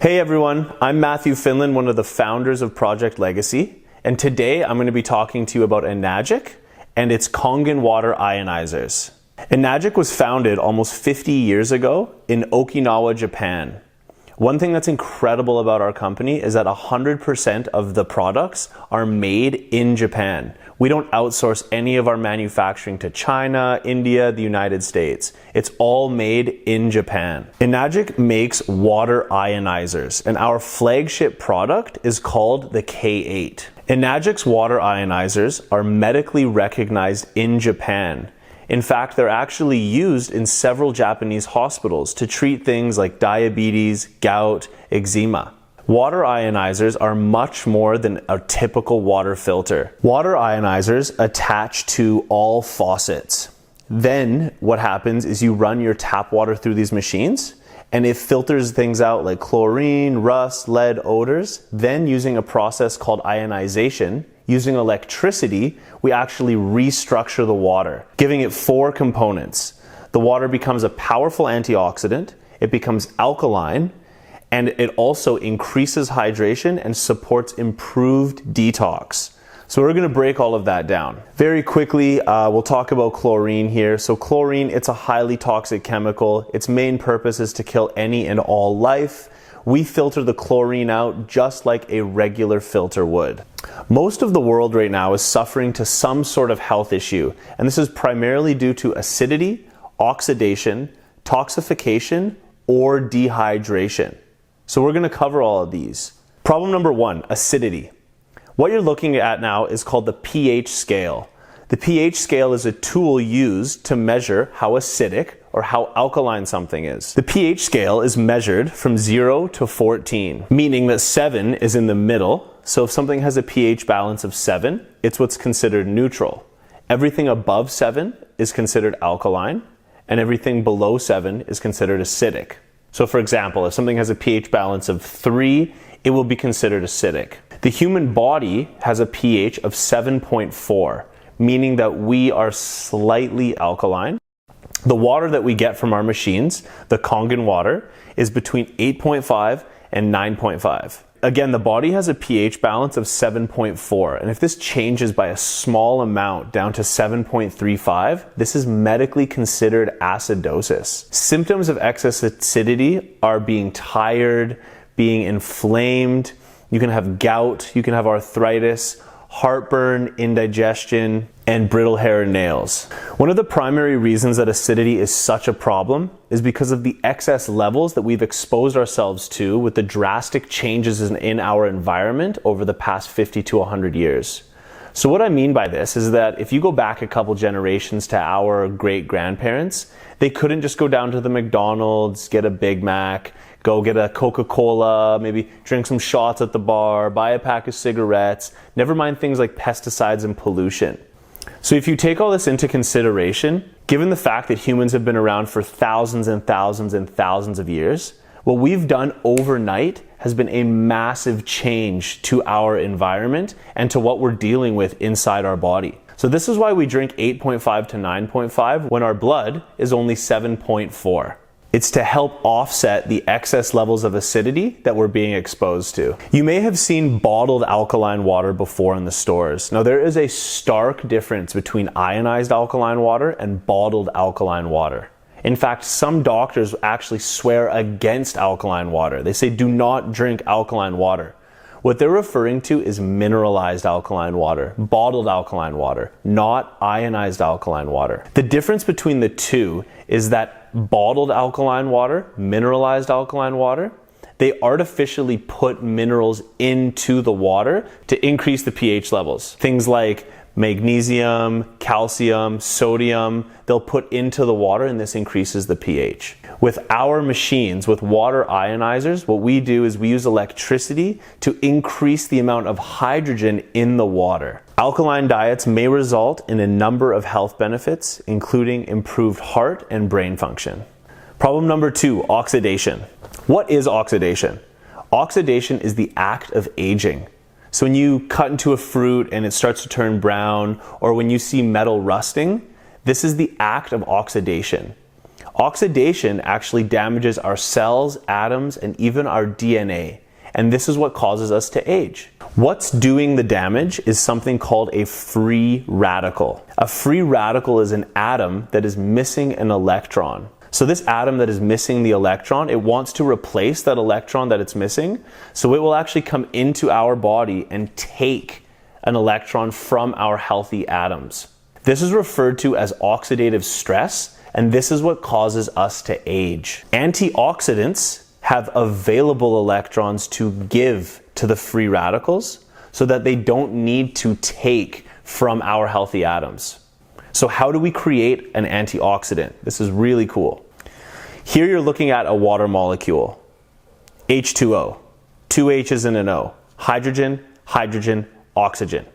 Hey everyone, I'm Matthew Finland, one of the founders of Project Legacy, and today I'm going to be talking to you about Enagic and its kangen water ionizers. Enagic was founded almost 50 years ago in Okinawa, Japan. One thing that's incredible about our company is that 100% of the products are made in Japan. We don't outsource any of our manufacturing to China, India, the United States. It's all made in Japan. Enagic makes water ionizers, and our flagship product is called the K8. Enagic's water ionizers are medically recognized in Japan. In fact, they're actually used in several Japanese hospitals to treat things like diabetes, gout, eczema. Water ionizers are much more than a typical water filter. Water ionizers attach to all faucets. Then what happens is you run your tap water through these machines, and it filters things out like chlorine, rust, lead, odors. Then using a process called ionization, using electricity, we actually restructure the water, giving it 4 components. The water becomes a powerful antioxidant, it becomes alkaline, and it also increases hydration and supports improved detox. So we're gonna break all of that down. Very quickly, we'll talk about chlorine here. So chlorine, it's a highly toxic chemical. Its main purpose is to kill any and all life. We filter the chlorine out just like a regular filter would. Most of the world right now is suffering to some sort of health issue, and this is primarily due to acidity, oxidation, toxification, or dehydration. So we're gonna cover all of these. Problem number 1, acidity. What you're looking at now is called the pH scale. The pH scale is a tool used to measure how acidic or how alkaline something is. The pH scale is measured from 0 to 14, meaning that 7 is in the middle. So if something has a pH balance of 7, it's what's considered neutral. Everything above 7 is considered alkaline, and everything below 7 is considered acidic. So for example, if something has a pH balance of 3, it will be considered acidic. The human body has a pH of 7.4, meaning that we are slightly alkaline. The water that we get from our machines, the kangen water, is between 8.5 and 9.5. Again, the body has a pH balance of 7.4, and if this changes by a small amount down to 7.35, this is medically considered acidosis. Symptoms of excess acidity are being tired, being inflamed, you can have gout, you can have arthritis, heartburn, indigestion, and brittle hair and nails. One of the primary reasons that acidity is such a problem is because of the excess levels that we've exposed ourselves to with the drastic changes in our environment over the past 50 to 100 years. So what I mean by this is that if you go back a couple generations to our great-grandparents, they couldn't just go down to the McDonald's, get a Big Mac, go get a Coca-Cola, maybe drink some shots at the bar, buy a pack of cigarettes, never mind things like pesticides and pollution. So if you take all this into consideration, given the fact that humans have been around for thousands and thousands and thousands of years, what we've done overnight has been a massive change to our environment and to what we're dealing with inside our body. So this is why we drink 8.5 to 9.5 when our blood is only 7.4. It's to help offset the excess levels of acidity that we're being exposed to. You may have seen bottled alkaline water before in the stores. Now there is a stark difference between ionized alkaline water and bottled alkaline water. In fact, some doctors actually swear against alkaline water. They say do not drink alkaline water. What they're referring to is mineralized alkaline water, bottled alkaline water, not ionized alkaline water. The difference between the two is that bottled alkaline water, mineralized alkaline water, they artificially put minerals into the water to increase the pH levels. Things like magnesium, calcium, sodium, they'll put into the water and this increases the pH. With our machines, with water ionizers, what we do is we use electricity to increase the amount of hydrogen in the water. Alkaline diets may result in a number of health benefits, including improved heart and brain function. Problem number 2, oxidation. What is oxidation? Oxidation is the act of aging. So when you cut into a fruit and it starts to turn brown, or when you see metal rusting, this is the act of oxidation. Oxidation actually damages our cells, atoms, and even our DNA. And this is what causes us to age. What's doing the damage is something called a free radical. A free radical is an atom that is missing an electron. So this atom that is missing the electron, it wants to replace that electron that it's missing. So it will actually come into our body and take an electron from our healthy atoms. This is referred to as oxidative stress, and this is what causes us to age. Antioxidants have available electrons to give to the free radicals so that they don't need to take from our healthy atoms. So how do we create an antioxidant? This is really cool. Here you're looking at a water molecule, H2O, two H's and an O, hydrogen, hydrogen, oxygen.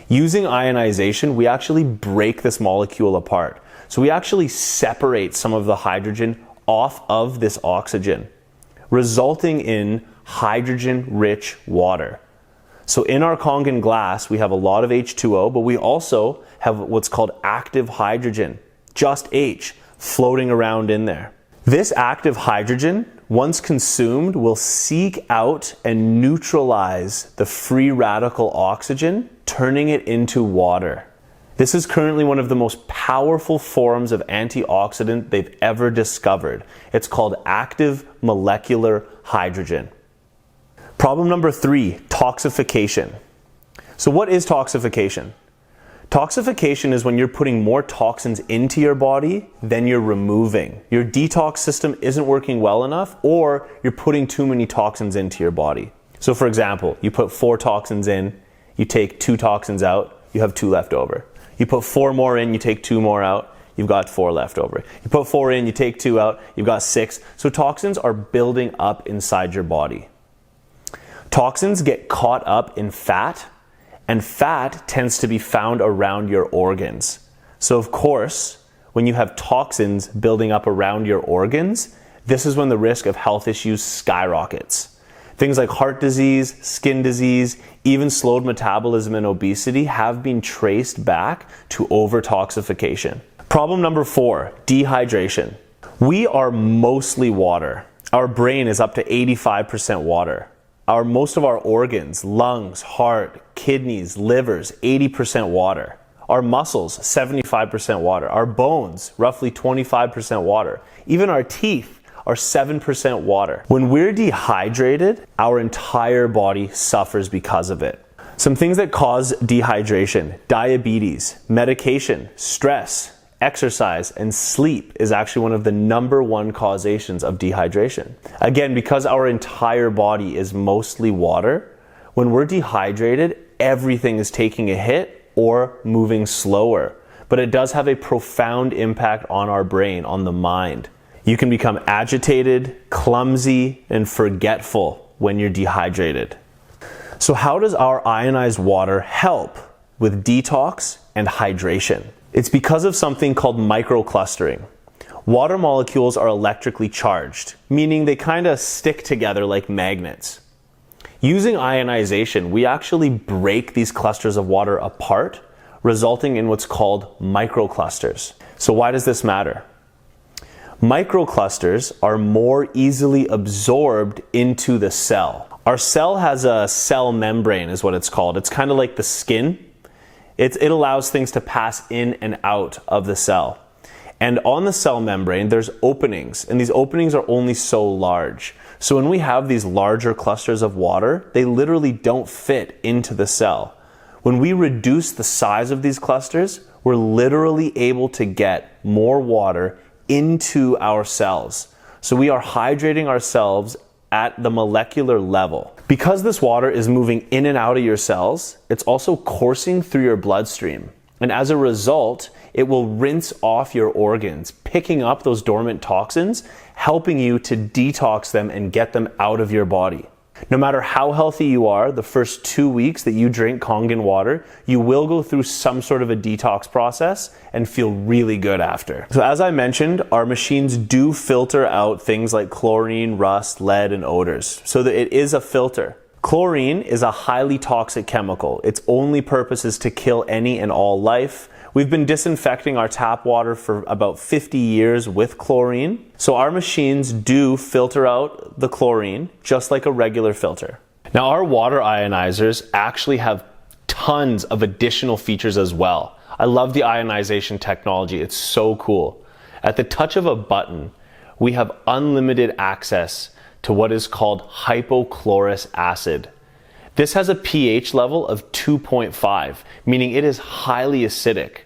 Using ionization, we actually break this molecule apart. So we actually separate some of the hydrogen off of this oxygen, resulting in hydrogen-rich water. So in our kangen glass, we have a lot of H2O, but we also have what's called active hydrogen, just H, floating around in there. This active hydrogen, once consumed, will seek out and neutralize the free radical oxygen, turning it into water. This is currently one of the most powerful forms of antioxidant they've ever discovered. It's called active molecular hydrogen. Problem number 3, toxification. So what is toxification? Toxification is when you're putting more toxins into your body than you're removing. Your detox system isn't working well enough, or you're putting too many toxins into your body. So for example, you put 4 toxins in, you take 2 toxins out, you have 2 left over. You put 4 more in, you take 2 more out, you've got 4 left over. You put 4 in, you take 2 out, you've got 6. So toxins are building up inside your body. Toxins get caught up in fat, and fat tends to be found around your organs. So of course, when you have toxins building up around your organs, this is when the risk of health issues skyrockets. Things like heart disease, skin disease, even slowed metabolism and obesity have been traced back to overtoxification. Problem number 4, dehydration. We are mostly water. Our brain is up to 85% water. Most of our organs, lungs, heart, kidneys, livers, 80% water. Our muscles, 75% water. Our bones, roughly 25% water. Even our teeth are 7% water. When we're dehydrated, our entire body suffers because of it. Some things that cause dehydration: diabetes, medication, stress, exercise, and sleep is actually one of the #1 causations of dehydration. Again, because our entire body is mostly water, when we're dehydrated, everything is taking a hit or moving slower. But it does have a profound impact on our brain, on the mind. You can become agitated, clumsy, and forgetful when you're dehydrated. So how does our ionized water help with detox and hydration? It's because of something called microclustering. Water molecules are electrically charged, meaning they kind of stick together like magnets. Using ionization, we actually break these clusters of water apart, resulting in what's called microclusters. So why does this matter? Microclusters are more easily absorbed into the cell. Our cell has a cell membrane, is what it's called. It's kind of like the skin. It allows things to pass in and out of the cell. And on the cell membrane, there's openings, and these openings are only so large. So when we have these larger clusters of water, they literally don't fit into the cell. When we reduce the size of these clusters, we're literally able to get more water into our cells. So we are hydrating ourselves at the molecular level. Because this water is moving in and out of your cells, it's also coursing through your bloodstream. And as a result, it will rinse off your organs, picking up those dormant toxins, helping you to detox them and get them out of your body. No matter how healthy you are, the first 2 weeks that you drink kangen water, you will go through some sort of a detox process and feel really good after. So as I mentioned, our machines do filter out things like chlorine, rust, lead, and odors. So that it is a filter. Chlorine is a highly toxic chemical. Its only purpose is to kill any and all life. We've been disinfecting our tap water for about 50 years with chlorine. So our machines do filter out the chlorine just like a regular filter. Now our water ionizers actually have tons of additional features as well. I love the ionization technology. It's so cool. At the touch of a button, we have unlimited access to what is called hypochlorous acid. This has a pH level of 2.5, meaning it is highly acidic.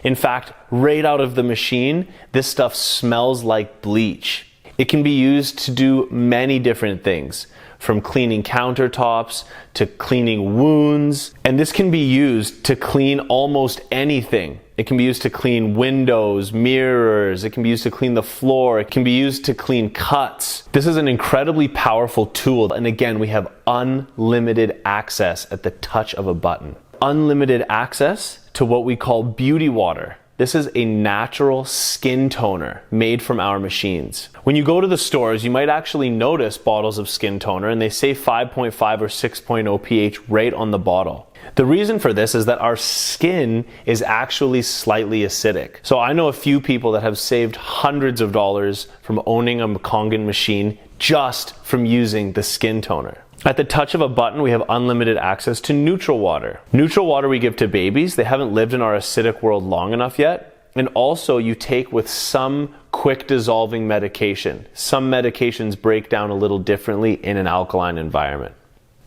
In fact, right out of the machine, this stuff smells like bleach. It can be used to do many different things, from cleaning countertops to cleaning wounds, and this can be used to clean almost anything. It can be used to clean windows, mirrors, it can be used to clean the floor, it can be used to clean cuts. This is an incredibly powerful tool, and again, we have unlimited access at the touch of a button. Unlimited access to what we call beauty water. This is a natural skin toner made from our machines. When you go to the stores, you might actually notice bottles of skin toner and they say 5.5 or 6.0 pH right on the bottle. The reason for this is that our skin is actually slightly acidic. So I know a few people that have saved hundreds of dollars from owning a kangen machine just from using the skin toner. At the touch of a button, we have unlimited access to neutral water. Neutral water we give to babies. They haven't lived in our acidic world long enough yet. And also you take with some quick dissolving medication. Some medications break down a little differently in an alkaline environment.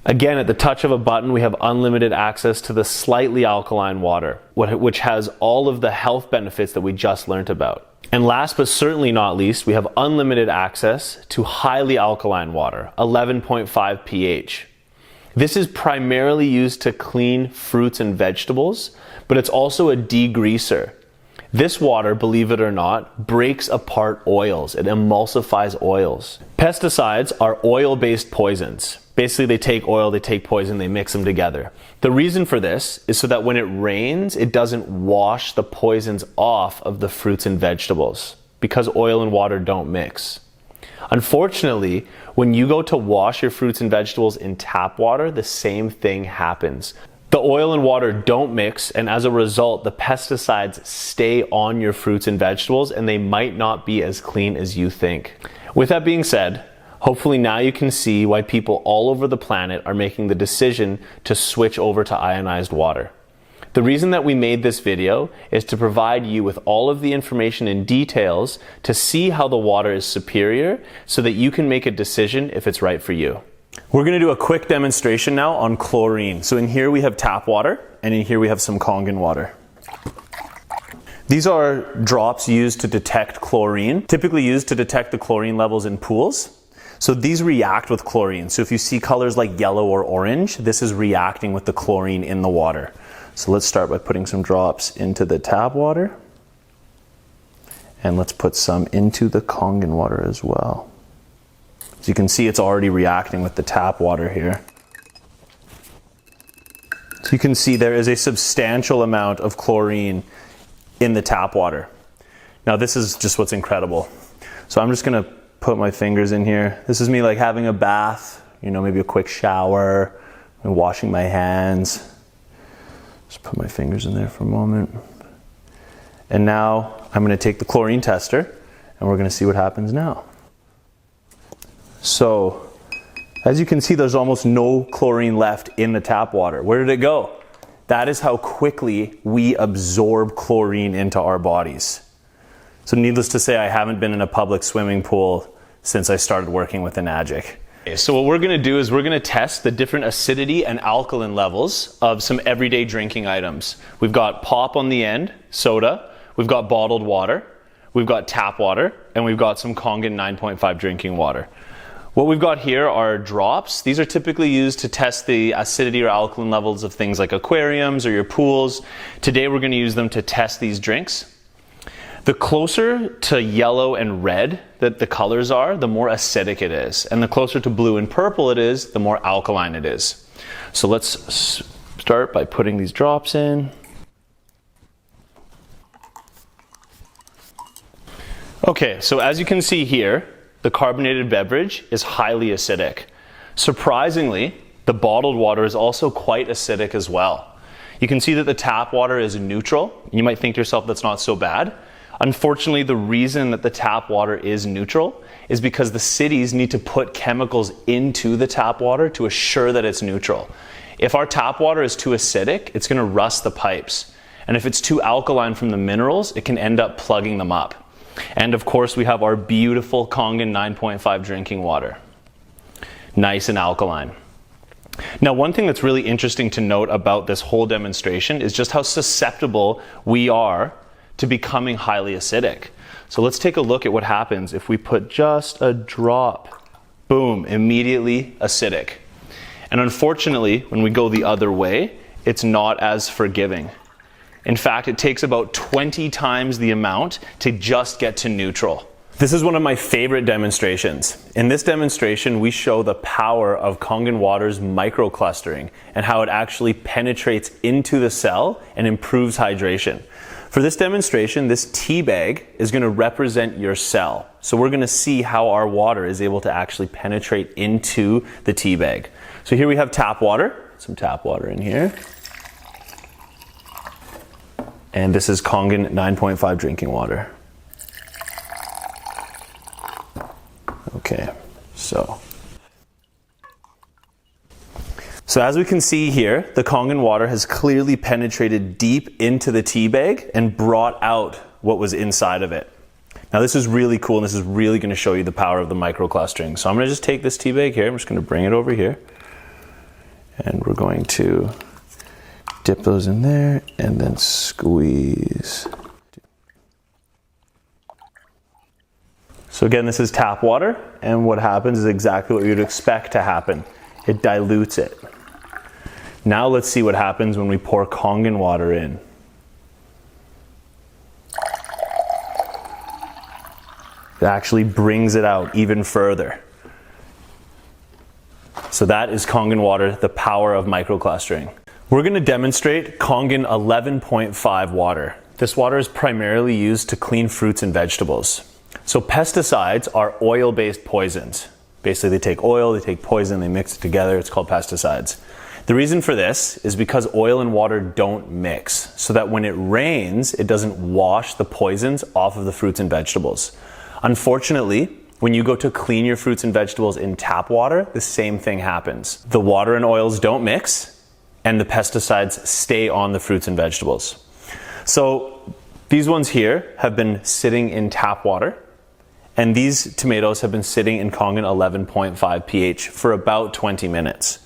Again, at the touch of a button, we have unlimited access to the slightly alkaline water, which has all of the health benefits that we just learned about. And last but certainly not least, we have unlimited access to highly alkaline water, 11.5 pH. This is primarily used to clean fruits and vegetables, but it's also a degreaser. This water, believe it or not, breaks apart oils. It emulsifies oils. Pesticides are oil-based poisons. Basically, they take oil, they take poison, they mix them together. The reason for this is so that when it rains, it doesn't wash the poisons off of the fruits and vegetables, because oil and water don't mix. Unfortunately, when you go to wash your fruits and vegetables in tap water, the same thing happens. The oil and water don't mix, and as a result, the pesticides stay on your fruits and vegetables, and they might not be as clean as you think. With that being said, hopefully now you can see why people all over the planet are making the decision to switch over to ionized water. The reason that we made this video is to provide you with all of the information and details to see how the water is superior so that you can make a decision if it's right for you. We're going to do a quick demonstration now on chlorine. So in here we have tap water, and in here we have some kangen water. These are drops used to detect chlorine, typically used to detect the chlorine levels in pools. So these react with chlorine. So if you see colors like yellow or orange, this is reacting with the chlorine in the water. So let's start by putting some drops into the tap water. And let's put some into the kangen water as well. So you can see it's already reacting with the tap water here. So you can see there is a substantial amount of chlorine in the tap water. Now this is just what's incredible. So I'm just gonna put my fingers in here. This is me like having a bath, you know, maybe a quick shower, and washing my hands. Just put my fingers in there for a moment. And now I'm gonna take the chlorine tester and we're gonna see what happens now. So, as you can see, there's almost no chlorine left in the tap water. Where did it go? That is how quickly we absorb chlorine into our bodies. So needless to say, I haven't been in a public swimming pool since I started working with Enagic. So what we're gonna do is we're gonna test the different acidity and alkaline levels of some everyday drinking items. We've got pop on the end, soda, we've got bottled water, we've got tap water, and we've got some Kangen 9.5 drinking water. What we've got here are drops. These are typically used to test the acidity or alkaline levels of things like aquariums or your pools. Today we're going to use them to test these drinks. The closer to yellow and red that the colors are, the more acidic it is. And the closer to blue and purple it is, the more alkaline it is. So let's start by putting these drops in. Okay, so as you can see here, the carbonated beverage is highly acidic. Surprisingly, the bottled water is also quite acidic as well. You can see that the tap water is neutral. You might think to yourself that's not so bad. Unfortunately, the reason that the tap water is neutral is because the cities need to put chemicals into the tap water to assure that it's neutral. If our tap water is too acidic, it's going to rust the pipes. And if it's too alkaline from the minerals, it can end up plugging them up. And of course, we have our beautiful Kangen 9.5 drinking water. Nice and alkaline. Now, one thing that's really interesting to note about this whole demonstration is just how susceptible we are to becoming highly acidic. So let's take a look at what happens if we put just a drop. Boom, immediately acidic. And unfortunately, when we go the other way, it's not as forgiving. In fact, it takes about 20 times the amount to just get to neutral. This is one of my favorite demonstrations. In this demonstration, we show the power of Kangen water's microclustering and how it actually penetrates into the cell and improves hydration. For this demonstration, this tea bag is going to represent your cell. So we're going to see how our water is able to actually penetrate into the tea bag. So here we have tap water, some tap water in here. And this is Kangen 9.5 drinking water. Okay, so as we can see here, the Kangen water has clearly penetrated deep into the tea bag and brought out what was inside of it. Now this is really cool, and this is really going to show you the power of the microclustering. So I'm going to just take this tea bag here, I'm just going to bring it over here, and we're going to dip those in there and then squeeze. So again, this is tap water, and what happens is exactly what you'd expect to happen. It dilutes it. Now let's see what happens when we pour Kangen water in. It actually brings it out even further. So that is Kangen water, the power of microclustering. We're going to demonstrate Kangen 11.5 water. This water is primarily used to clean fruits and vegetables. So pesticides are oil-based poisons. Basically, they take oil, they take poison, they mix it together. It's called pesticides. The reason for this is because oil and water don't mix, so that when it rains, it doesn't wash the poisons off of the fruits and vegetables. Unfortunately, when you go to clean your fruits and vegetables in tap water, the same thing happens. The water and oils don't mix, and the pesticides stay on the fruits and vegetables. So these ones here have been sitting in tap water, and these tomatoes have been sitting in Kangen 11.5 pH for about 20 minutes.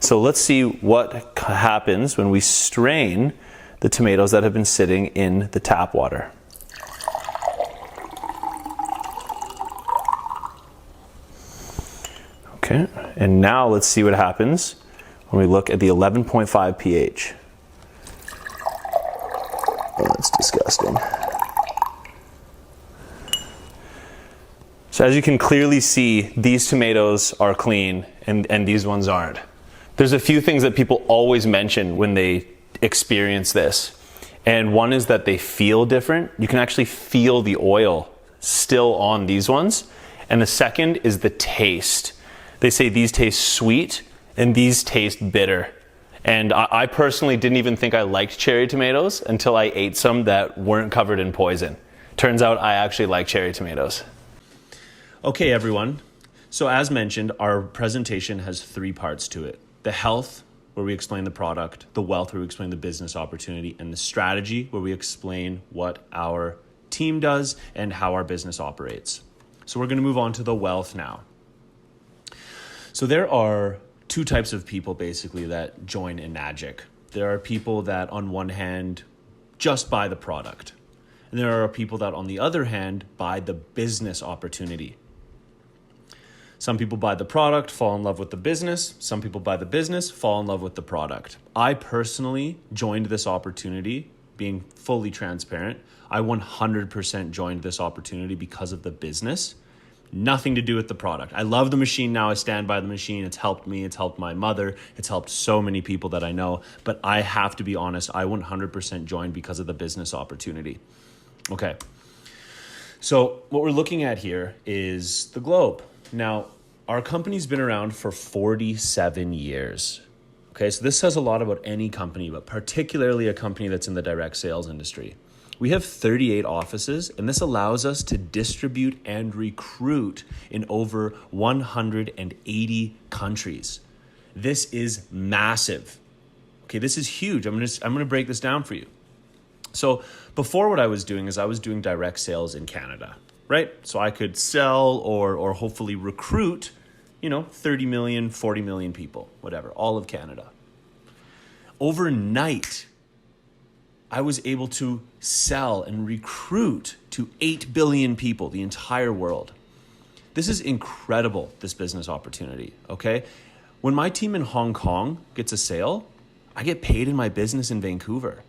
So let's see what happens when we strain the tomatoes that have been sitting in the tap water. Okay, and now let's see what happens when we look at the 11.5 pH. Oh, that's disgusting. So as you can clearly see, these tomatoes are clean and these ones aren't. There's a few things that people always mention when they experience this. And one is that they feel different. You can actually feel the oil still on these ones. And the second is the taste. They say these taste sweet and these taste bitter. And I personally didn't even think I liked cherry tomatoes until I ate some that weren't covered in poison. Turns out I actually like cherry tomatoes. Okay, everyone. So as mentioned, our presentation has 3 parts to it. The health, where we explain the product, the wealth, where we explain the business opportunity, and the strategy, where we explain what our team does and how our business operates. So we're going to move on to the wealth now. So there are 2 types of people basically that join Enagic. There are people that on one hand just buy the product. And there are people that on the other hand buy the business opportunity. Some people buy the product, fall in love with the business. Some people buy the business, fall in love with the product. I personally joined this opportunity, being fully transparent. I 100% joined this opportunity because of the business. Nothing to do with the product. I love the machine now. I stand by the machine. It's helped me. It's helped my mother. It's helped so many people that I know. But I have to be honest, I 100% joined because of the business opportunity. Okay. So what we're looking at here is the globe. Now, our company's been around for 47 years. Okay, so this says a lot about any company, but particularly a company that's in the direct sales industry. We have 38 offices, and this allows us to distribute and recruit in over 180 countries. This is massive. Okay, this is huge. I'm gonna break this down for you. So before, what I was doing is I was doing direct sales in Canada, right? So I could sell or hopefully recruit, 30 million, 40 million people, whatever, all of Canada. Overnight, I was able to sell and recruit to 8 billion people, the entire world. This is incredible, this business opportunity, okay? When my team in Hong Kong gets a sale, I get paid in my business in Vancouver.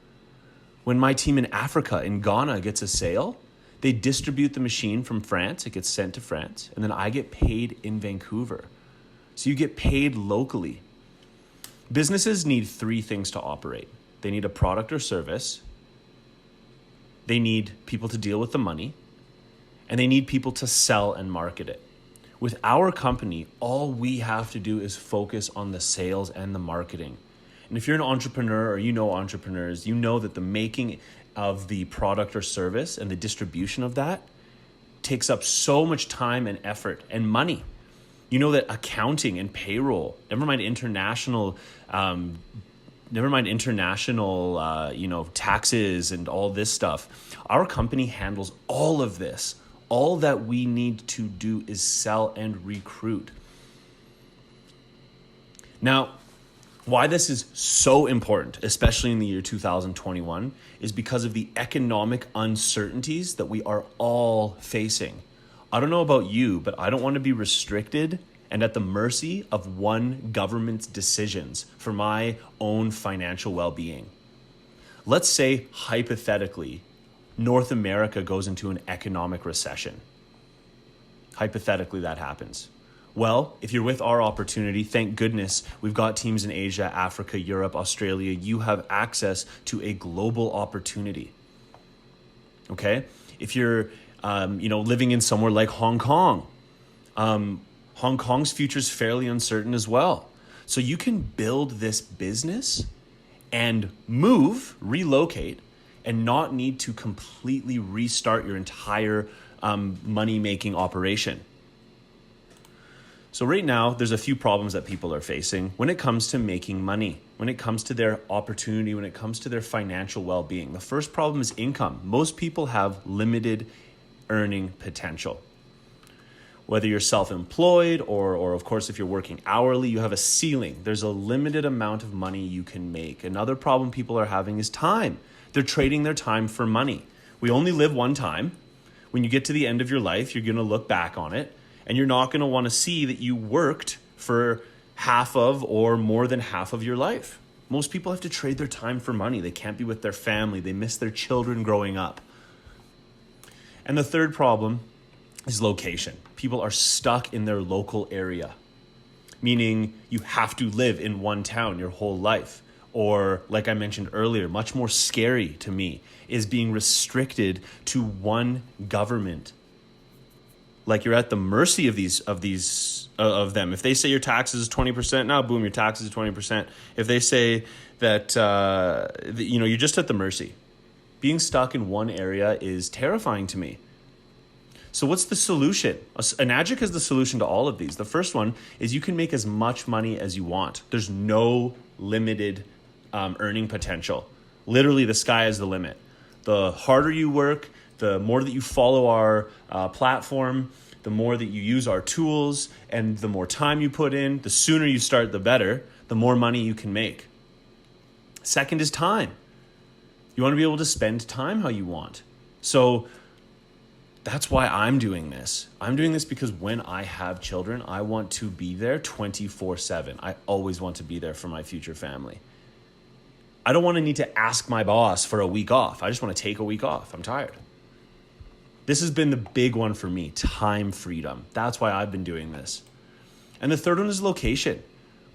When my team in Africa, in Ghana, gets a sale, they distribute the machine from France, it gets sent to France, and then I get paid in Vancouver. So you get paid locally. Businesses need 3 things to operate. They need a product or service, they need people to deal with the money, and they need people to sell and market it. With our company, all we have to do is focus on the sales and the marketing. And if you're an entrepreneur or you know entrepreneurs, you know that the making of the product or service and the distribution of that takes up so much time and effort and money. You know that accounting and payroll, never mind international taxes and all this stuff. Our company handles all of this. All that we need to do is sell and recruit. Now, why this is so important, especially in the year 2021, is because of the economic uncertainties that we are all facing. I don't know about you, but I don't want to be restricted and at the mercy of one government's decisions for my own financial well-being. Let's say, hypothetically, North America goes into an economic recession. Hypothetically, that happens. Well, if you're with our opportunity, thank goodness we've got teams in Asia, Africa, Europe, Australia. You have access to a global opportunity. Okay? If you're living in somewhere like Hong Kong, Hong Kong's future is fairly uncertain as well. So you can build this business and relocate, and not need to completely restart your entire money-making operation. So right now, there's a few problems that people are facing when it comes to making money, when it comes to their opportunity, when it comes to their financial well-being. The first problem is income. Most people have limited earning potential. Whether you're self-employed or of course, if you're working hourly, you have a ceiling. There's a limited amount of money you can make. Another problem people are having is time. They're trading their time for money. We only live one time. When you get to the end of your life, you're going to look back on it, and you're not going to want to see that you worked for half of or more than half of your life. Most people have to trade their time for money. They can't be with their family. They miss their children growing up. And the third problem is location. People are stuck in their local area, meaning you have to live in one town your whole life. Or, like I mentioned earlier, much more scary to me is being restricted to one government. Like you're at the mercy of them. If they say your taxes is 20%, now boom, your taxes is 20%. If they say that you're just at the mercy. Being stuck in one area is terrifying to me. So what's the solution? Enagic has the solution to all of these. The first one is you can make as much money as you want. There's no limited earning potential. Literally, the sky is the limit. The harder you work, the more that you follow our platform, the more that you use our tools, and the more time you put in, the sooner you start, the better, the more money you can make. Second is time. You want to be able to spend time how you want. So that's why I'm doing this. I'm doing this because when I have children, I want to be there 24/7. I always want to be there for my future family. I don't want to need to ask my boss for a week off. I just want to take a week off. I'm tired. This has been the big one for me, time freedom. That's why I've been doing this. And the third one is location.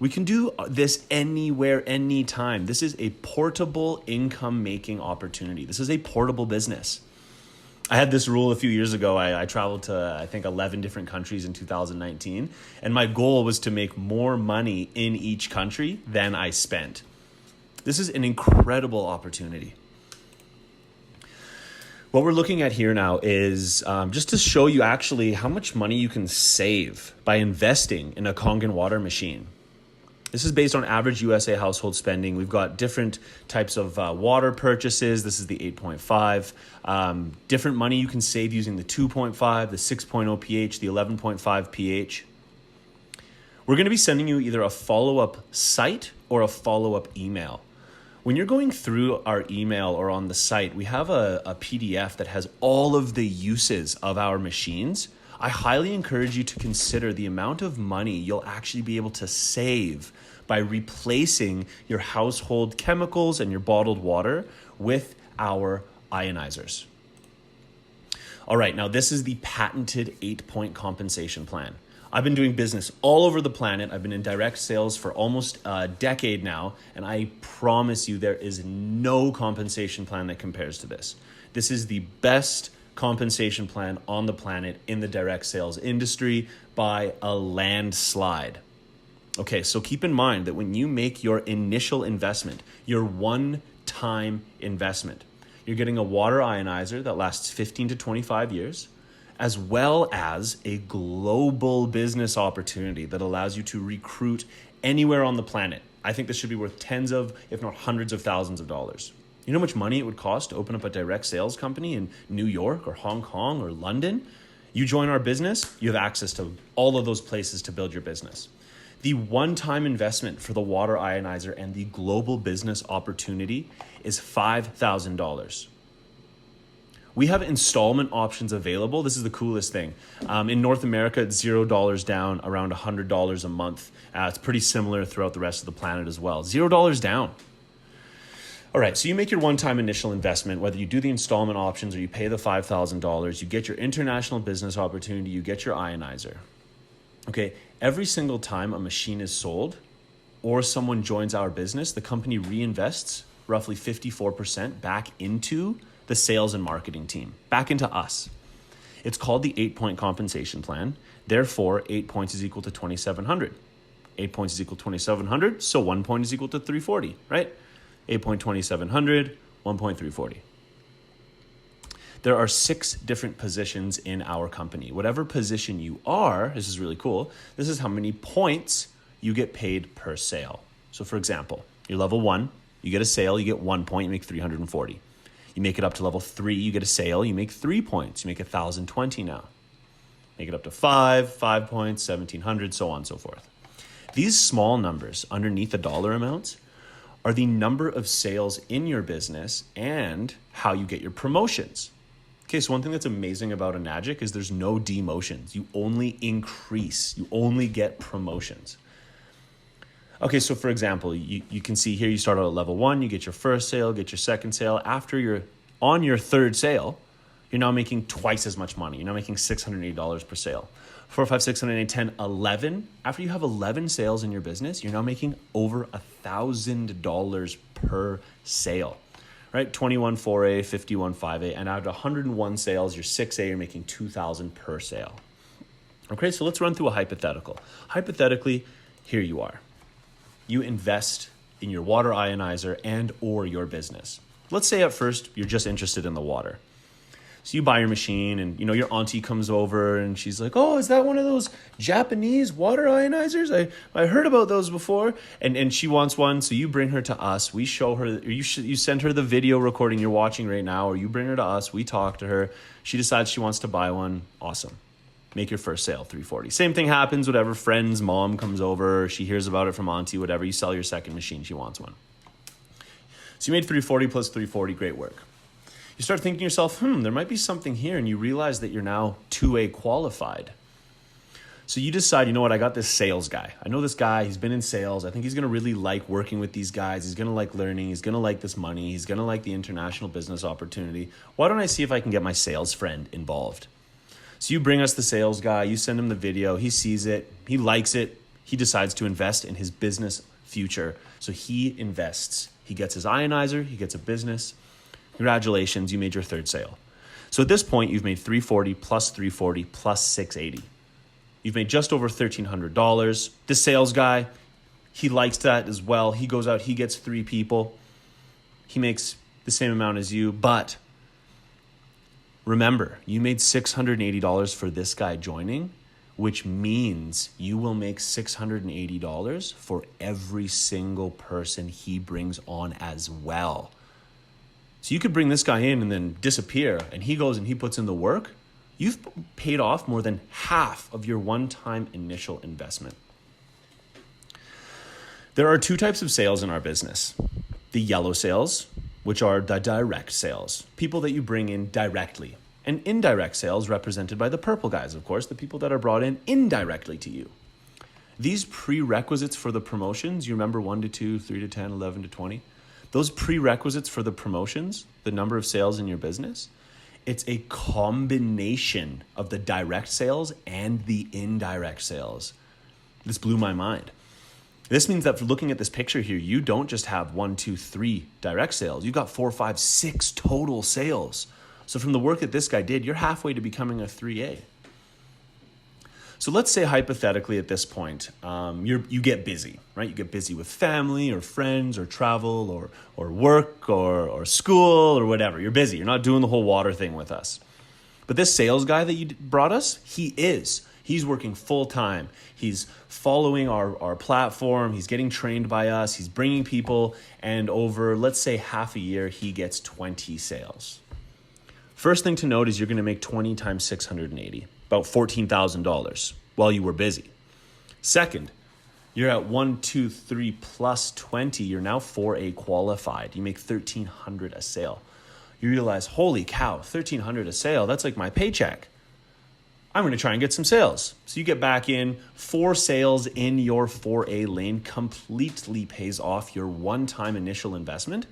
We can do this anywhere, anytime. This is a portable income-making opportunity. This is a portable business. I had this rule a few years ago. I traveled to, I think, 11 different countries in 2019. And my goal was to make more money in each country than I spent. This is an incredible opportunity. What we're looking at here now is just to show you actually how much money you can save by investing in a Kangen water machine. This is based on average USA household spending. We've got different types of water purchases. This is the 8.5. Different money you can save using the 2.5, the 6.0 pH, the 11.5 pH. We're going to be sending you either a follow-up site or a follow-up email. When you're going through our email or on the site, we have a PDF that has all of the uses of our machines. I highly encourage you to consider the amount of money you'll actually be able to save by replacing your household chemicals and your bottled water with our ionizers. All right, now this is the patented 8-point compensation plan. I've been doing business all over the planet. I've been in direct sales for almost a decade now, and I promise you there is no compensation plan that compares to this. This is the best compensation plan on the planet in the direct sales industry by a landslide. Okay, so keep in mind that when you make your initial investment, your one-time investment, you're getting a water ionizer that lasts 15 to 25 years, as well as a global business opportunity that allows you to recruit anywhere on the planet. I think this should be worth tens of, if not hundreds of thousands of dollars. You know how much money it would cost to open up a direct sales company in New York or Hong Kong or London? You join our business, you have access to all of those places to build your business. The one-time investment for the water ionizer and the global business opportunity is $5,000. We have installment options available. This is the coolest thing. In North America, it's $0 down, around $100 a month. It's pretty similar throughout the rest of the planet as well. $0 down. All right, so you make your one-time initial investment, whether you do the installment options or you pay the $5,000, you get your international business opportunity, you get your ionizer. Okay, every single time a machine is sold or someone joins our business, the company reinvests roughly 54% back into the sales and marketing team, back into us. It's called the 8-point compensation plan. Therefore, 8 points is equal to 2,700. 8 points is equal to 2,700, so 1 point is equal to 340, right? 8.2700, 1.340. There are 6 different positions in our company. Whatever position you are, this is really cool, this is how many points you get paid per sale. So for example, you're level 1, you get a sale, you get 1 point, you make 340. You make it up to level 3, you get a sale, you make 3 points, you make 1,020 now. Make it up to 5 points, 1,700, so on and so forth. These small numbers underneath the dollar amounts are the number of sales in your business and how you get your promotions. Okay, so one thing that's amazing about Enagic is there's no demotions. You only increase, you only get promotions. Okay, so for example, you can see here you start out at level 1, you get your first sale, get your second sale. After you're on your third sale, you're now making twice as much money. You're now making $680 per sale. 4, 5, 6, 7, 8, 10, 11. After you have 11 sales in your business, you're now making over $1,000 per sale, right? 21 4A, 51 5A, and out of 101 sales, your 6A, you're making $2,000 per sale. Okay, so let's run through a hypothetical. Hypothetically, here you are. You invest in your water ionizer and or your business. Let's say at first you're just interested in the water. So you buy your machine and your auntie comes over and she's like, oh, is that one of those Japanese water ionizers? I heard about those before. And she wants one, so you bring her to us. We show her, or you send her the video recording you're watching right now, or you bring her to us, we talk to her. She decides she wants to buy one. Awesome. Make your first sale, 340. Same thing happens, whatever, friend's mom comes over, she hears about it from auntie, whatever, you sell your second machine, she wants one. So you made 340 plus 340, great work. You start thinking to yourself, there might be something here, and you realize that you're now 2A qualified. So you decide, I got this sales guy. I know this guy, he's been in sales. I think he's gonna really like working with these guys. He's gonna like learning, he's gonna like this money, he's gonna like the international business opportunity. Why don't I see if I can get my sales friend involved? So you bring us the sales guy, you send him the video, he sees it, he likes it, he decides to invest in his business future. So he invests. He gets his ionizer, he gets a business. Congratulations, you made your third sale. So at this point, you've made 340 plus 340 plus 680. You've made just over $1,300. This sales guy, he likes that as well. He goes out, he gets 3 people. He makes the same amount as you, but remember, you made $680 for this guy joining, which means you will make $680 for every single person he brings on as well. So you could bring this guy in and then disappear, and he goes and he puts in the work. You've paid off more than half of your one-time initial investment. There are 2 types of sales in our business. The yellow sales, which are the direct sales, people that you bring in directly. And indirect sales represented by the purple guys, of course, the people that are brought in indirectly to you. These prerequisites for the promotions, you remember 1 to 2, 3 to 10, 11 to 20? Those prerequisites for the promotions, the number of sales in your business, it's a combination of the direct sales and the indirect sales. This blew my mind. This means that for looking at this picture here, you don't just have 1, 2, 3 direct sales. You've got 4, 5, 6 total sales. So from the work that this guy did, you're halfway to becoming a 3A. So let's say hypothetically at this point, you get busy, right? You get busy with family or friends or travel or work or school or whatever. You're busy. You're not doing the whole water thing with us. But this sales guy that you brought us, he's working full time. He's following our platform. He's getting trained by us. He's bringing people. And over, let's say, half a year, he gets 20 sales. First thing to note is you're going to make 20 times 680, about $14,000 while you were busy. Second, you're at 1, 2, 3 plus 20. You're now 4A qualified. You make $1,300 a sale. You realize, holy cow, $1,300 a sale. That's like my paycheck. I'm going to try and get some sales. So you get back in. 4 sales in your 4A lane completely pays off your one-time initial investment.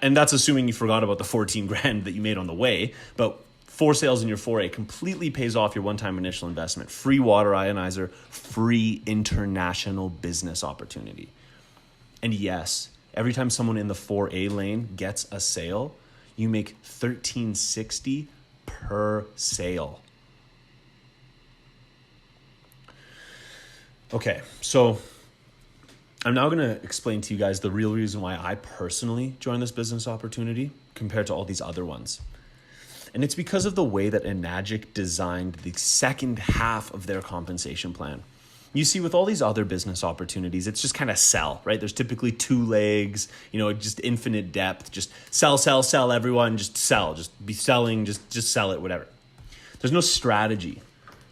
And that's assuming you forgot about the 14 grand that you made on the way. But 4 sales in your 4A completely pays off your one-time initial investment. Free water ionizer, free international business opportunity. And yes, every time someone in the 4A lane gets a sale, you make $1,360 per sale. Okay, so I'm now going to explain to you guys the real reason why I personally joined this business opportunity compared to all these other ones. And it's because of the way that Enagic designed the second half of their compensation plan. You see, with all these other business opportunities, it's just kind of sell, right? There's typically 2 legs, just infinite depth, just sell, everyone, just sell, just be selling, just sell it, whatever. There's no strategy.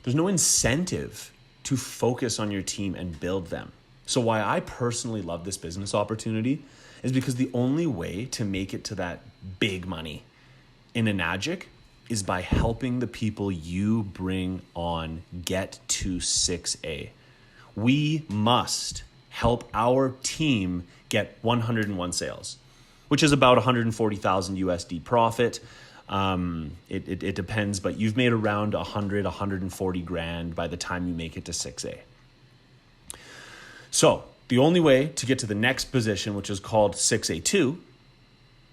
There's no incentive to focus on your team and build them. So why I personally love this business opportunity is because the only way to make it to that big money in Enagic is by helping the people you bring on get to 6A. We must help our team get 101 sales, which is about 140,000 USD profit. It depends, but you've made around 140 grand by the time you make it to 6A. So the only way to get to the next position, which is called 6A2,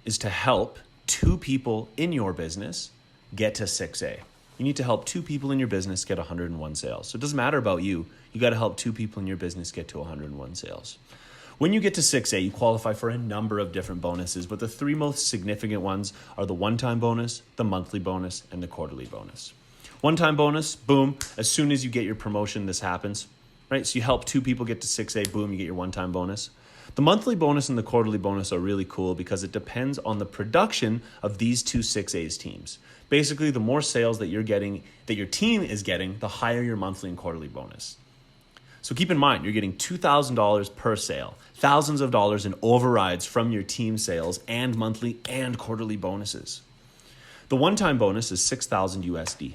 is to help 2 people in your business get to 6A. You need to help 2 people in your business get 101 sales. So it doesn't matter about you. You got to help 2 people in your business get to 101 sales. When you get to 6A, you qualify for a number of different bonuses, but the 3 most significant ones are the one-time bonus, the monthly bonus, and the quarterly bonus. One-time bonus, boom, as soon as you get your promotion, this happens, right? So you help 2 people get to 6A, boom, you get your one-time bonus. The monthly bonus and the quarterly bonus are really cool because it depends on the production of these 2 6A's teams. Basically, the more sales that you're getting, that your team is getting, the higher your monthly and quarterly bonus. So keep in mind, you're getting $2,000 per sale, thousands of dollars in overrides from your team sales and monthly and quarterly bonuses. The one-time bonus is 6,000 USD.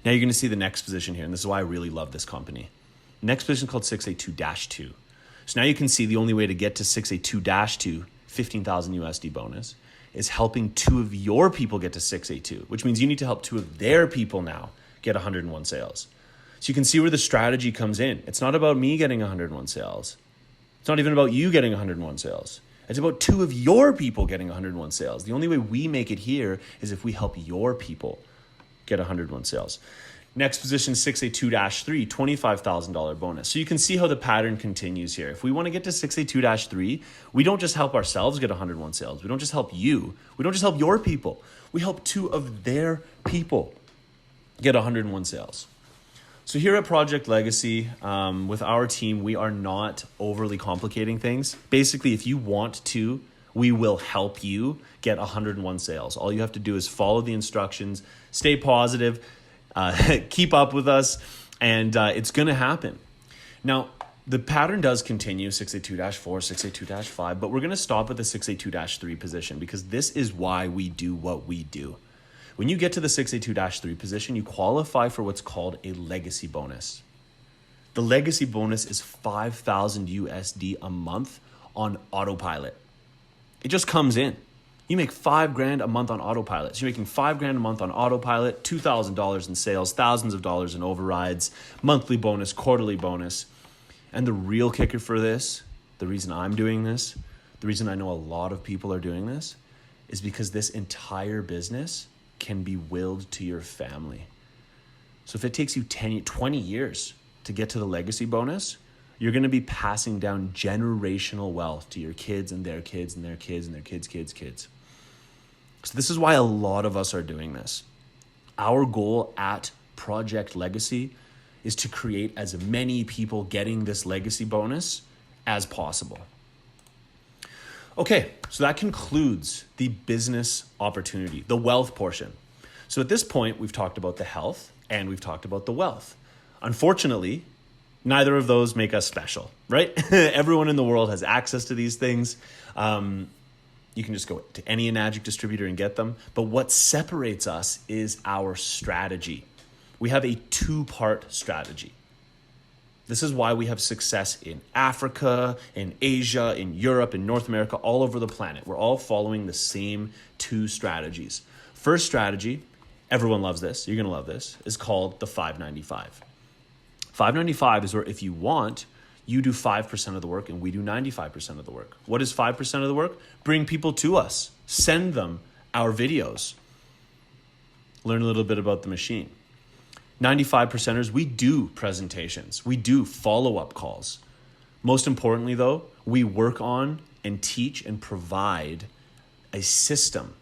Now you're going to see the next position here, and this is why I really love this company. Next position called 6A2-2. So now you can see the only way to get to 6A2-2, 15,000 USD bonus, is helping 2 of your people get to 6A2, which means you need to help 2 of their people now get 101 sales. So you can see where the strategy comes in. It's not about me getting 101 sales. It's not even about you getting 101 sales. It's about 2 of your people getting 101 sales. The only way we make it here is if we help your people get 101 sales. Next position, 6A2-3, $25,000 bonus. So you can see how the pattern continues here. If we want to get to 6A2-3, we don't just help ourselves get 101 sales. We don't just help you. We don't just help your people. We help 2 of their people get 101 sales. So here at Project Legacy, with our team, we are not overly complicating things. Basically, if you want to, we will help you get 101 sales. All you have to do is follow the instructions, stay positive, keep up with us, and it's going to happen. Now, the pattern does continue, 6A2-4, 6A2-5, but we're going to stop at the 6A2-3 position because this is why we do what we do. When you get to the 6A2-3 position, you qualify for what's called a legacy bonus. The legacy bonus is $5,000 USD a month on autopilot. It just comes in. You make $5,000 a month on autopilot. So you're making $5,000 a month on autopilot, $2,000 in sales, thousands of dollars in overrides, monthly bonus, quarterly bonus. And the real kicker for this, the reason I'm doing this, the reason I know a lot of people are doing this, is because this entire business can be willed to your family. So if it takes you 20 years to get to the legacy bonus, you're going to be passing down generational wealth to your kids and their kids and their kids and their kids. So this is why a lot of us are doing this. Our goal at Project Legacy is to create as many people getting this legacy bonus as possible. Okay, so that concludes the business opportunity, the wealth portion. So at this point, we've talked about the health and we've talked about the wealth. Unfortunately, neither of those make us special, right? Everyone in the world has access to these things. You can just go to any Enagic distributor and get them. But what separates us is our strategy. We have a 2-part strategy. This is why we have success in Africa, in Asia, in Europe, in North America, all over the planet. We're all following the same 2 strategies. First strategy, everyone loves this, you're going to love this, is called the 595. 595 is where if you want, you do 5% of the work and we do 95% of the work. What is 5% of the work? Bring people to us. Send them our videos. Learn a little bit about the machine. 95%ers, we do presentations. We do follow-up calls. Most importantly, though, we work on and teach and provide a system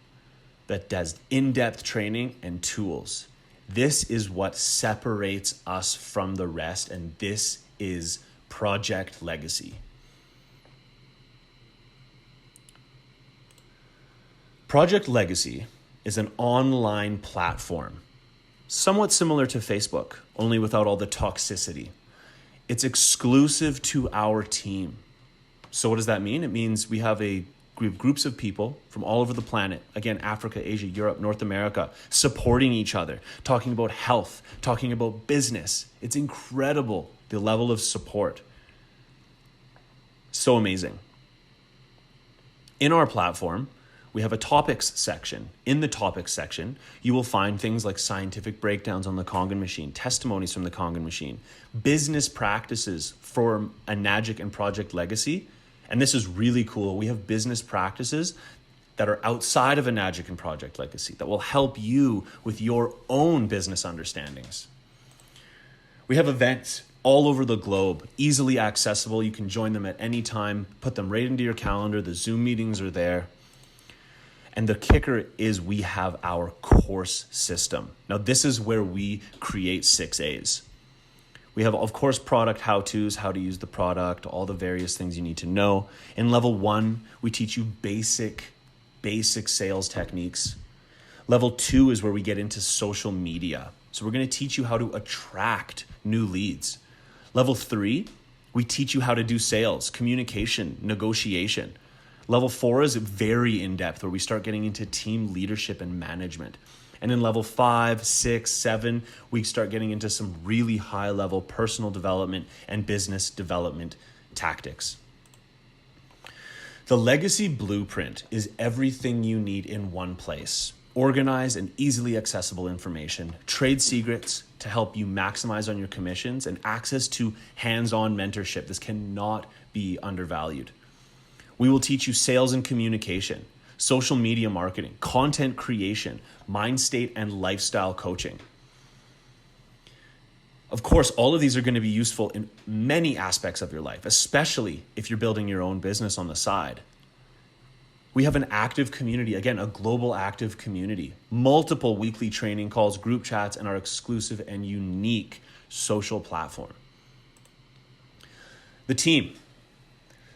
that does in-depth training and tools. This is what separates us from the rest, and this is Project Legacy. Project Legacy is an online platform, somewhat similar to Facebook, only without all the toxicity. It's exclusive to our team. So what does that mean? It means we have groups of people from all over the planet, again, Africa, Asia, Europe, North America, supporting each other, talking about health, talking about business. It's incredible, the level of support. So amazing. In our platform, we have a topics section. In the topics section, you will find things like scientific breakdowns on the kangen machine, testimonies from the kangen machine, business practices for Enagic and Project Legacy. And this is really cool. We have business practices that are outside of Enagic and Project Legacy that will help you with your own business understandings. We have events all over the globe, easily accessible. You can join them at any time, put them right into your calendar. The Zoom meetings are there. And the kicker is we have our course system. Now, this is where we create 6As. We have, of course, product how-tos, how to use the product, all the various things you need to know. In level 1, we teach you basic sales techniques. Level 2 is where we get into social media. So we're going to teach you how to attract new leads. Level 3, we teach you how to do sales, communication, negotiation. Level 4 is very in-depth, where we start getting into team leadership and management. And in level 5, 6, 7, we start getting into some really high-level personal development and business development tactics. The Legacy Blueprint is everything you need in one place. Organized and easily accessible information, trade secrets to help you maximize on your commissions, and access to hands-on mentorship. This cannot be undervalued. We will teach you sales and communication, social media marketing, content creation, mind state and lifestyle coaching. Of course, all of these are going to be useful in many aspects of your life, especially if you're building your own business on the side. We have an active community, again, a global active community, multiple weekly training calls, group chats, and our exclusive and unique social platform. The team.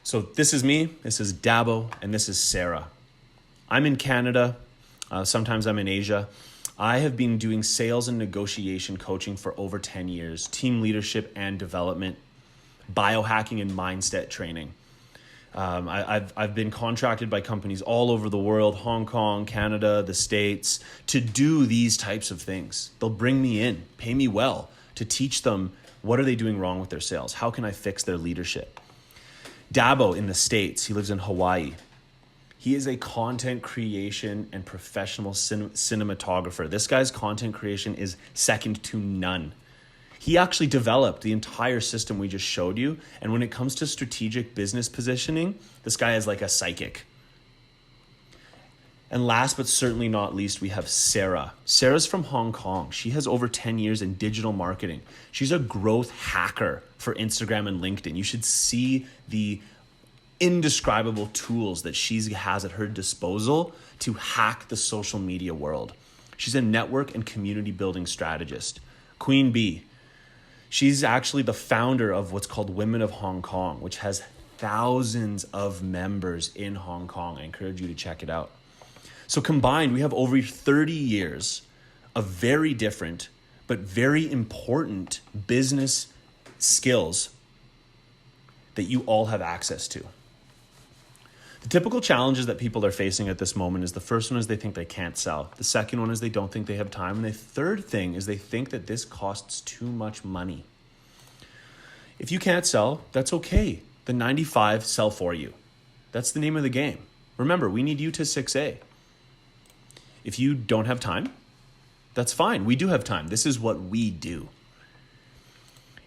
So this is me, this is Dabo, and this is Sarah. I'm in Canada. Sometimes I'm in Asia. I have been doing sales and negotiation coaching for over 10 years, team leadership and development, biohacking and mindset training. I've been contracted by companies all over the world, Hong Kong, Canada, the States, to do these types of things. They'll bring me in, pay me well, to teach them what are they doing wrong with their sales? How can I fix their leadership? Dabo in the States, he lives in Hawaii. He is a content creation and professional cinematographer. This guy's content creation is second to none. He actually developed the entire system we just showed you. And when it comes to strategic business positioning, this guy is like a psychic. And last but certainly not least, we have Sarah. Sarah's from Hong Kong. She has over 10 years in digital marketing. She's a growth hacker for Instagram and LinkedIn. You should see the indescribable tools that she has at her disposal to hack the social media world. She's a network and community building strategist. Queen Bee. She's actually the founder of what's called Women of Hong Kong, which has thousands of members in Hong Kong. I encourage you to check it out. So combined, we have over 30 years of very different but very important business skills that you all have access to. The typical challenges that people are facing at this moment is the first one is they think they can't sell. The second one is they don't think they have time. And the third thing is they think that this costs too much money. If you can't sell, that's okay. The 95 sell for you. That's the name of the game. Remember, we need you to 6A. If you don't have time, that's fine. We do have time. This is what we do.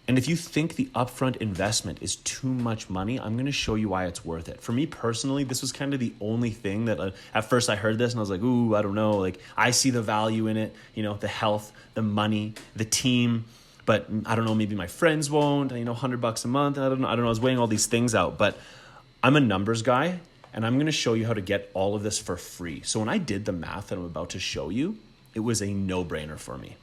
And if you think the upfront investment is too much money, I'm going to show you why it's worth it. For me personally, this was kind of the only thing that at first I heard this and I was like, ooh, I don't know. Like I see the value in it, the health, the money, the team, but I don't know, maybe my friends won't, $100 a month. I don't know. I was weighing all these things out, but I'm a numbers guy and I'm going to show you how to get all of this for free. So when I did the math that I'm about to show you, it was a no-brainer for me.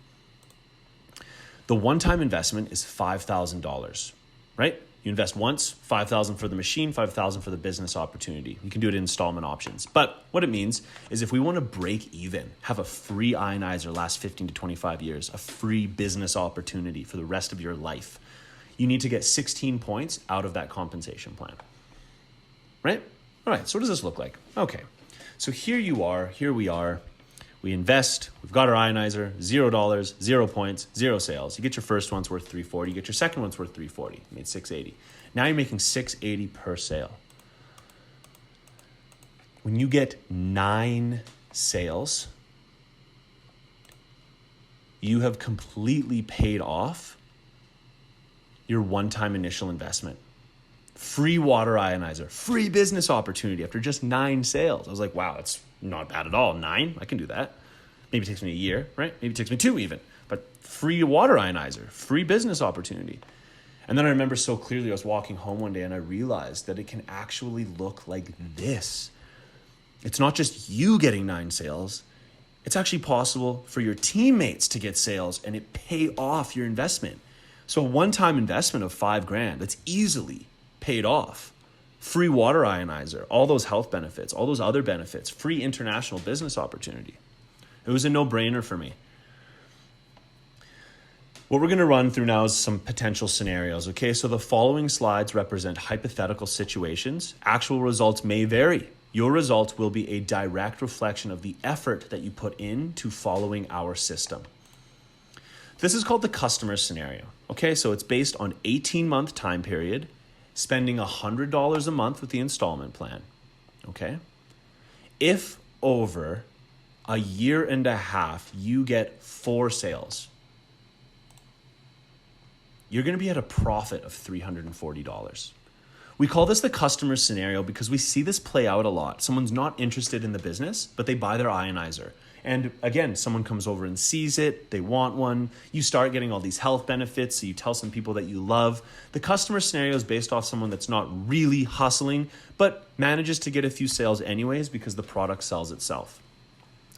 The one-time investment is $5,000, right? You invest once, $5,000 for the machine, $5,000 for the business opportunity. You can do it in installment options. But what it means is if we want to break even, have a free ionizer last 15 to 25 years, a free business opportunity for the rest of your life, you need to get 16 points out of that compensation plan, right? All right, so what does this look like? Okay, so here we are. We invest, we've got our ionizer, $0, 0 points, 0 sales. You get your first one's worth $340, you get your second one's worth $340, you made $680. Now you're making $680 per sale. When you get 9 sales, you have completely paid off your one-time initial investment. Free water ionizer, free business opportunity after just 9 sales. I was like, wow, that's not bad at all. 9, I can do that. Maybe it takes me a year, right? Maybe it takes me 2 even. But free water ionizer, free business opportunity. And then I remember so clearly I was walking home one day and I realized that it can actually look like this. It's not just you getting 9 sales. It's actually possible for your teammates to get sales and it pay off your investment. So a one-time investment of $5,000 that's easily paid off. Free water ionizer, all those health benefits, all those other benefits, free international business opportunity. It was a no-brainer for me. What we're going to run through now is some potential scenarios, okay? So the following slides represent hypothetical situations. Actual results may vary. Your results will be a direct reflection of the effort that you put into following our system. This is called the customer scenario, okay? So it's based on 18-month time period, spending $100 a month with the installment plan, okay? If over a year and a half, you get 4 sales, you're going to be at a profit of $340. We call this the customer scenario because we see this play out a lot. Someone's not interested in the business, but they buy their ionizer. And again, someone comes over and sees it, they want one, you start getting all these health benefits, so you tell some people that you love. The customer scenario is based off someone that's not really hustling, but manages to get a few sales anyways because the product sells itself.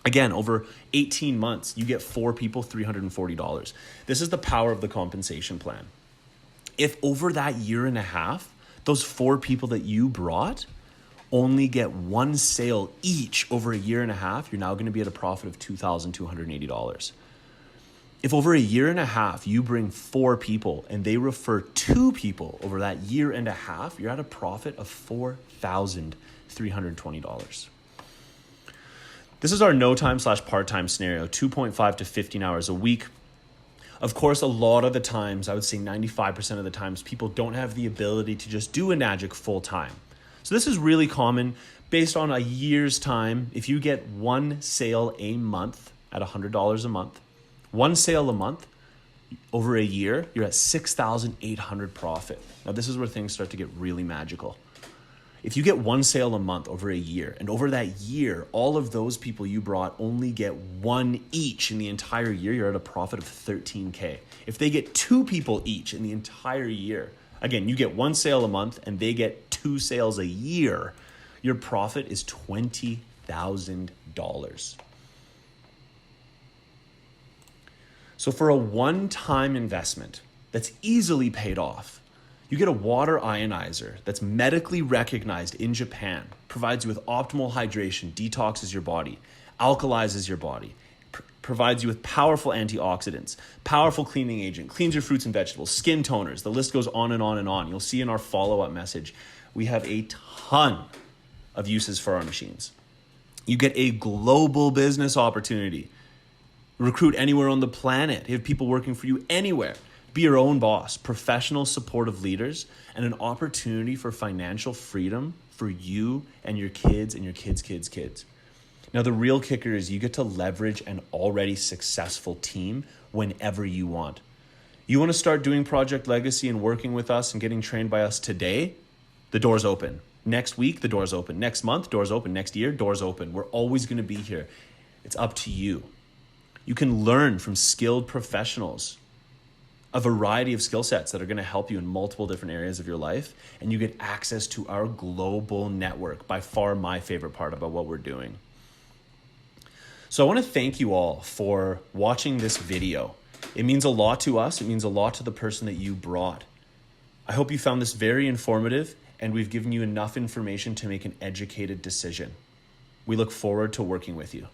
Again, over 18 months, you get 4 people, $340. This is the power of the compensation plan. If over that year and a half, those 4 people that you brought only get 1 sale each over a year and a half, you're now going to be at a profit of $2,280. If over a year and a half you bring 4 people and they refer 2 people over that year and a half, you're at a profit of $4,320. This is our no time / part-time scenario, 2.5 to 15 hours a week. Of course, a lot of the times, I would say 95% of the times, people don't have the ability to just do Enagic full time. So this is really common. Based on a year's time, if you get 1 sale a month at $100 a month, 1 sale a month over a year, you're at $6,800 profit. Now this is where things start to get really magical. If you get 1 sale a month over a year, and over that year, all of those people you brought only get 1 each in the entire year, you're at a profit of $13K. If they get 2 people each in the entire year, again, you get 1 sale a month and they get 2 sales a year, your profit is $20,000. So for a one-time investment that's easily paid off, you get a water ionizer that's medically recognized in Japan, provides you with optimal hydration, detoxes your body, alkalizes your body, provides you with powerful antioxidants, powerful cleaning agent, cleans your fruits and vegetables, skin toners. The list goes on and on and on. You'll see in our follow-up message, we have a ton of uses for our machines. You get a global business opportunity. Recruit anywhere on the planet. You have people working for you anywhere. Be your own boss, professional supportive leaders, and an opportunity for financial freedom for you and your kids and your kids' kids' kids. Now, the real kicker is you get to leverage an already successful team whenever you want. You want to start doing Project Legacy and working with us and getting trained by us today? The door's open. Next week, the door's open. Next month, door's open. Next year, door's open. We're always going to be here. It's up to you. You can learn from skilled professionals, a variety of skill sets that are going to help you in multiple different areas of your life, and you get access to our global network, by far my favorite part about what we're doing. So I want to thank you all for watching this video. It means a lot to us. It means a lot to the person that you brought. I hope you found this very informative and we've given you enough information to make an educated decision. We look forward to working with you.